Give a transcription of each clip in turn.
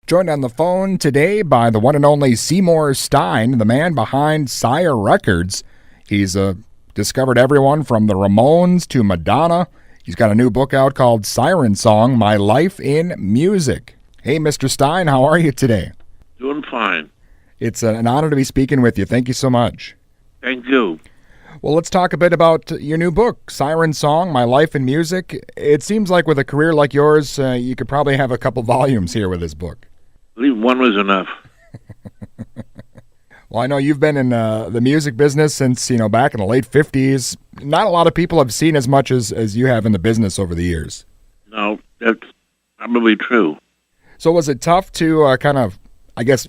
Joined on the phone today by the one and only Seymour Stein, the man behind Sire Records. He's discovered everyone from the Ramones to Madonna. He's got a new book out called Siren Song, My Life in Music. Hey, Mr. Stein, how are you today? Doing fine. It's an honor to be speaking with you. Thank you so much. Thank you. Well, let's talk a bit about your new book, Siren Song, My Life in Music. It seems like with a career like yours, you could probably have a couple volumes here with this book. I believe one was enough. Well, I know you've been in the music business since, back in the late 50s. Not a lot of people have seen as much as you have in the business over the years. No, that's probably true. So was it tough to kind of,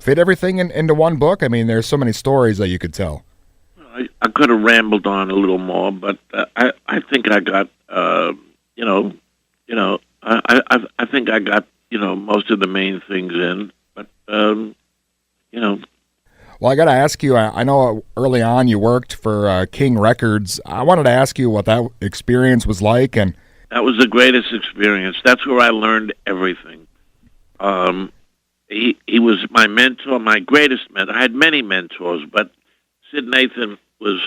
fit everything into one book? I mean, there's so many stories that you could tell. I could have rambled on a little more, but I think I got, I think I got, most of the main things in. But, Well, I got to ask you, I know early on you worked for King Records. I wanted to ask you what that experience was like. And that was the greatest experience. That's where I learned everything. He was my mentor, my greatest mentor. I had many mentors, but Sid Nathan was,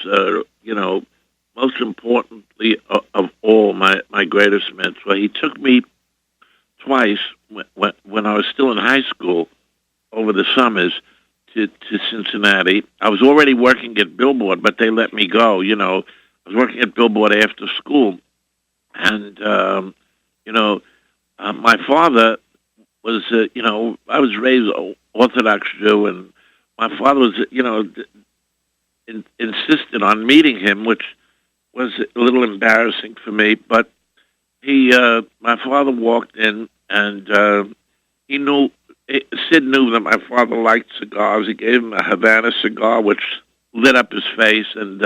most importantly of all, my greatest mentor. He took me twice when I was still in high school over the summers to Cincinnati. I was already working at Billboard, but they let me go. I was working at Billboard after school. And, my father was, I was raised Orthodox Jew, and my father was, insisted on meeting him, which was a little embarrassing for me. But my father walked in, and Sid knew that my father liked cigars. He gave him a Havana cigar, which lit up his face, and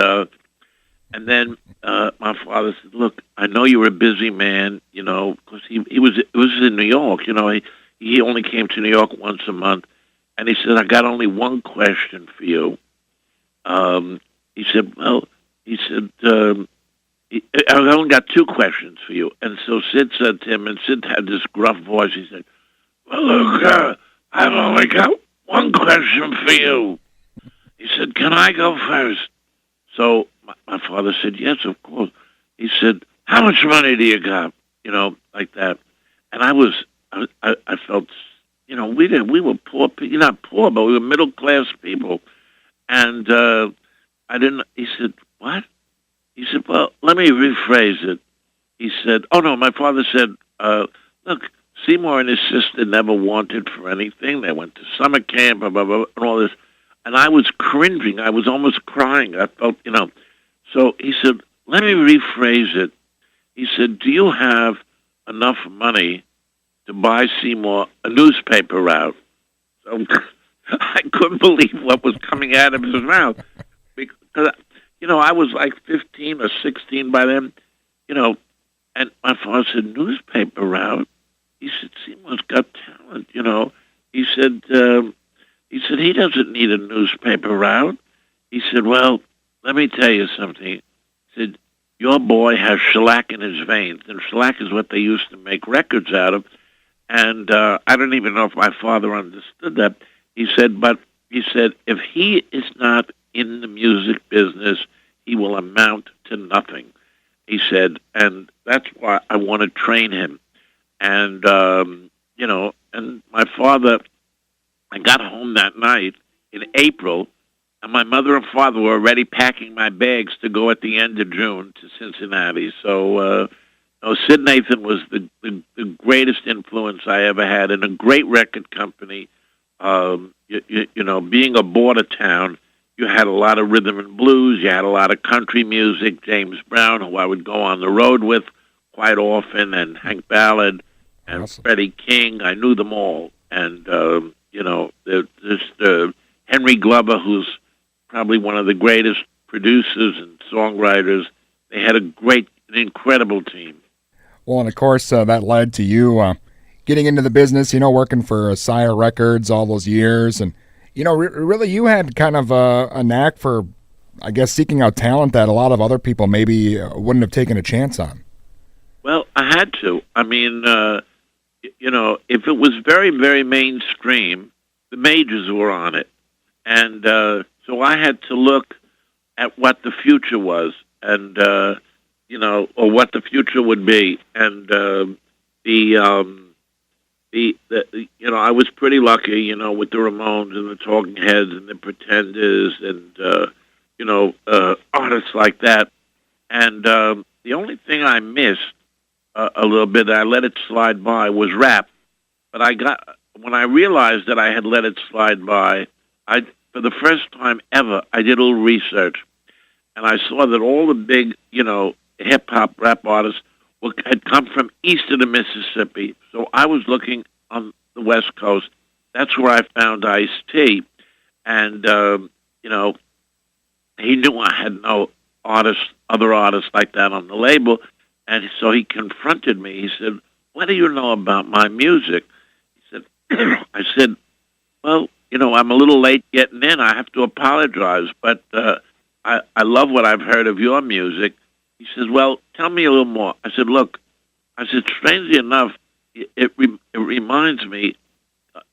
then my father said, "Look, I know you're a busy man, because it was in New York. He only came to New York once a month, and he said, I got only one question for you." He said, I only got two questions for you. And so Sid said to him, and Sid had this gruff voice, he said, "Well, look, I've only got one question for you." He said, "Can I go first?" So my father said, "Yes, of course." He said, "How much money do you got?" Like that. And I felt, we were poor, not poor, but we were middle-class people. And he said, "What?" He said, "Well, let me rephrase it." He said, "Oh, no," my father said, "Look, Seymour and his sister never wanted for anything. They went to summer camp, blah, blah, blah, and all this." And I was cringing. I was almost crying. I felt, So he said, "Let me rephrase it." He said, "Do you have enough money to buy Seymour a newspaper route?" So I couldn't believe what was coming out of his mouth. Because, I was like 15 or 16 by then, and my father said, "Newspaper route?" He said, "Seymour's got talent, He said, he doesn't need a newspaper route." He said, "Well, let me tell you something." He said, "Your boy has shellac in his veins," and shellac is what they used to make records out of. And I don't even know if my father understood that. He said, if he is not in the music business, he will amount to nothing. He said, and that's why I want to train him. And, and my father, I got home that night in April, and my mother and father were already packing my bags to go at the end of June to Cincinnati. So, Sid Nathan was the greatest influence I ever had in a great record company. Being a border town, you had a lot of rhythm and blues. You had a lot of country music. James Brown, who I would go on the road with quite often, and Hank Ballard and Awesome. Freddie King. I knew them all. And, Henry Glover, who's probably one of the greatest producers and songwriters. They had an incredible team. Well, and of course, that led to you getting into the business, working for Sire Records all those years. And, really you had kind of a knack for, seeking out talent that a lot of other people maybe wouldn't have taken a chance on. Well, I had to. I mean, if it was very, very mainstream, the majors were on it. And so I had to look at what the future was and, or what the future would be. And I was pretty lucky, with the Ramones and the Talking Heads and the Pretenders and, artists like that. And the only thing I missed a little bit, I let it slide by, was rap. But when I realized that I had let it slide by, for the first time ever, I did a little research. And I saw that all the big, hip-hop rap artists had come from east of the Mississippi. So I was looking on the West Coast. That's where I found Ice-T. And, he knew I had no other artists like that on the label. And so he confronted me. He said, "What do you know about my music?" He said, I said, "Well, I'm a little late getting in. I have to apologize, but I love what I've heard of your music." He says, "Well, tell me a little more." I said, "Look," strangely enough, it reminds me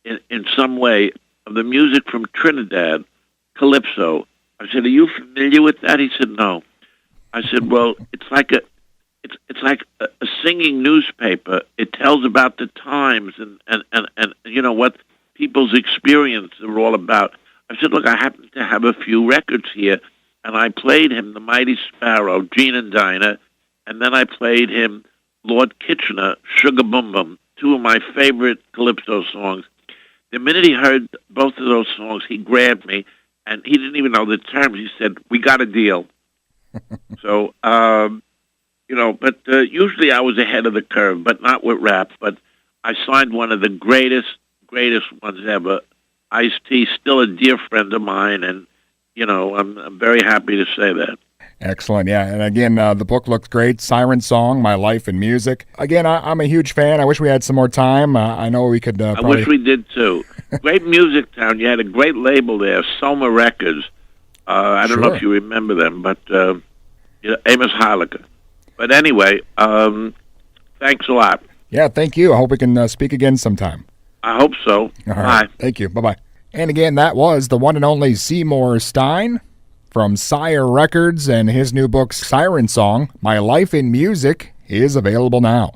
in some way of the music from Trinidad, Calypso." I said, "Are you familiar with that?" He said, "No." I said, "Well, it's like a singing newspaper. It tells about the times and what people's experiences are all about." I said, "Look, I happen to have a few records here." And I played him The Mighty Sparrow, Gene and Dinah, and then I played him Lord Kitchener, Sugar Bum Bum, two of my favorite Calypso songs. The minute he heard both of those songs, he grabbed me, and he didn't even know the terms. He said, "We got a deal." So, but usually I was ahead of the curve, but not with rap. But I signed one of the greatest ones ever. Ice-T, still a dear friend of mine, and, I'm very happy to say that. Excellent, yeah. And again, the book looks great. Siren Song, My Life in Music. Again, I'm a huge fan. I wish we had some more time. I know we could I wish we did, too. Great music town. You had a great label there, Soma Records. I don't know if you remember them, but Amos Harlicker. But anyway, thanks a lot. Yeah, thank you. I hope we can speak again sometime. I hope so. All right. Bye. Thank you. Bye-bye. And again, that was the one and only Seymour Stein from Sire Records, and his new book, Siren Song, My Life in Music, is available now.